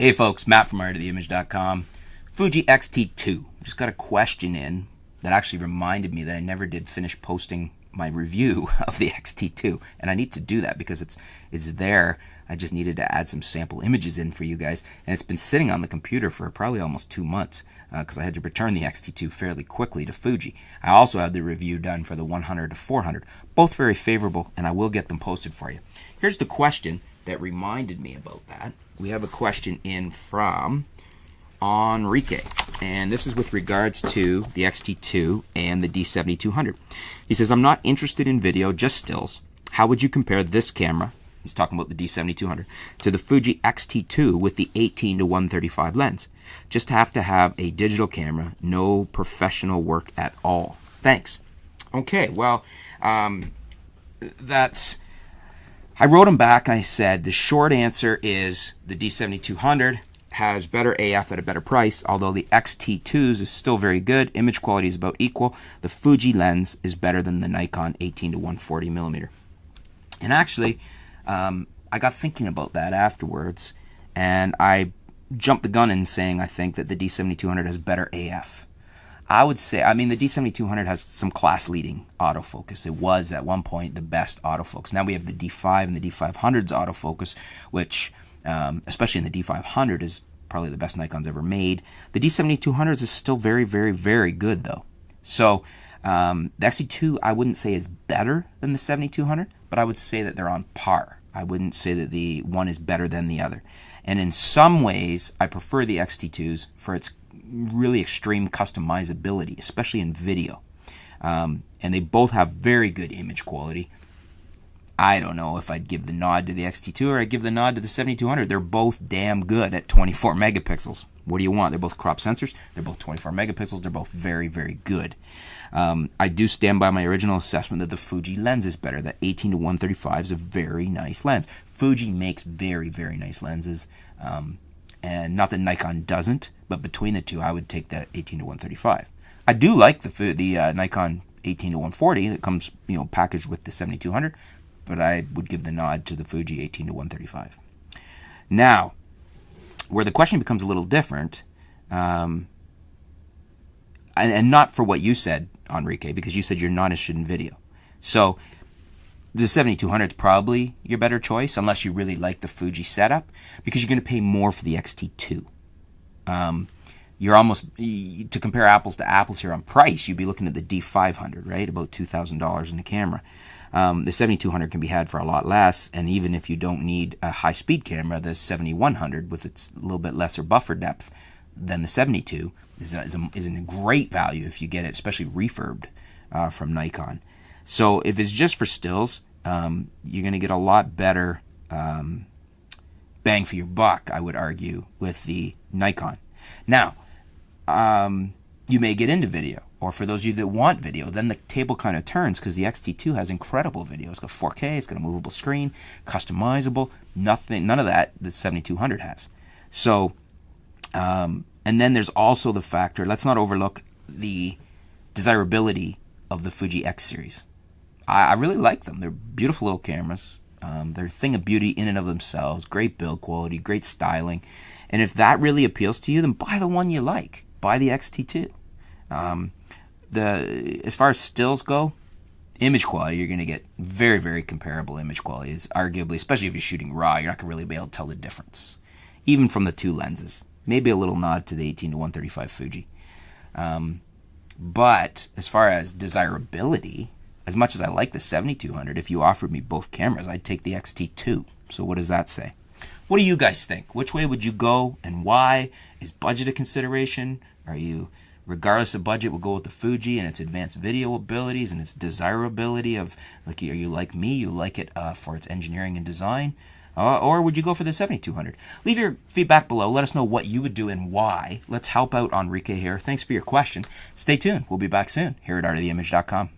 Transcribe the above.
Hey folks, Matt from artoftheimage.com. Fuji X-T2. Just got a question in that actually reminded me that I never did finish posting my review of the X-T2, and I need to do that because it's there. I just needed to add some sample images in for you guys, and it's been sitting on the computer for probably almost 2 months because I had to return the X-T2 fairly quickly to Fuji. I also had the review done for the 100 to 400, both very favorable, and I will get them posted for you. Here's the question that reminded me about that. We have a question in from Enrique, and this is with regards to the X-T2 and the D7200. He says, I'm not interested in video, just stills. How would you compare this camera, he's talking about the D7200, to the Fuji X-T2 with the 18 to 135 lens? Just have to have a digital camera, no professional work at all. Thanks. Okay, well, I wrote him back and I said the short answer is the D7200 has better AF at a better price, although the X-T2's is still very good. Image quality is about equal. The Fuji lens is better than the Nikon 18 to 140 millimeter. And actually, I got thinking about that afterwards, and I jumped the gun in saying I think that the D7200 has better AF. I would say, I mean, the D7200 has some class-leading autofocus. It was, at one point, the best autofocus. Now we have the D5 and the D500's autofocus, which, especially in the D500, is probably the best Nikon's ever made. The D7200 is still very, very, very good, though. So, the X-T2, I wouldn't say is better than the 7200, but I would say that they're on par. I wouldn't say that the one is better than the other. And in some ways, I prefer the X-T2s for its really extreme customizability, especially in video. And they both have very good image quality. I don't know if I'd give the nod to the X-T2 or I'd give the nod to the 7200. They're both damn good at 24 megapixels. What do you want? They're both crop sensors. They're both 24 megapixels. They're both very, very good. I do stand by my original assessment that the Fuji lens is better. That 18 to 135 is a very nice lens. Fuji makes very, very nice lenses. And not that Nikon doesn't, but between the two, I would take the 18 to 135. I do like the Nikon 18 to 140 that comes, packaged with the 7200, but I would give the nod to the Fuji 18 to 135. Now, where the question becomes a little different, and not for what you said, Enrique, because you said you're not interested in video. So the 7200 is probably your better choice, unless you really like the Fuji setup, because you're going to pay more for the X-T2. You're almost, to compare apples to apples here on price, you'd be looking at the D500, right? About $2,000 in the camera. The 7200 can be had for a lot less, and even if you don't need a high-speed camera, the 7100, with its little bit lesser buffer depth than the 72, is a great value if you get it, especially refurbed from Nikon. So if it's just for stills, you're going to get a lot better bang for your buck, I would argue, with the Nikon. Now, you may get into video, or for those of you that want video, then the table kind of turns because the X-T2 has incredible video. It's got 4K, it's got a movable screen, customizable, none of that the 7200 has. So, and then there's also the factor, let's not overlook the desirability of the Fuji X series. I really like them. They're beautiful little cameras. They're a thing of beauty in and of themselves. Great build quality, great styling. And if that really appeals to you, then buy the one you like. Buy the X-T2. As far as stills go, image quality, you're going to get very, very comparable image quality. It's arguably, especially if you're shooting RAW, you're not going to really be able to tell the difference, even from the two lenses. Maybe a little nod to the 18 to 135 Fuji. But as far as desirability, as much as I like the 7200, if you offered me both cameras, I'd take the X-T2. So what does that say? What do you guys think? Which way would you go and why? Is budget a consideration? Are you, regardless of budget, will go with the Fuji and its advanced video abilities and its desirability of, like, are you like me? You like it for its engineering and design? Or would you go for the 7200? Leave your feedback below. Let us know what you would do and why. Let's help out Enrique here. Thanks for your question. Stay tuned. We'll be back soon here at artoftheimage.com.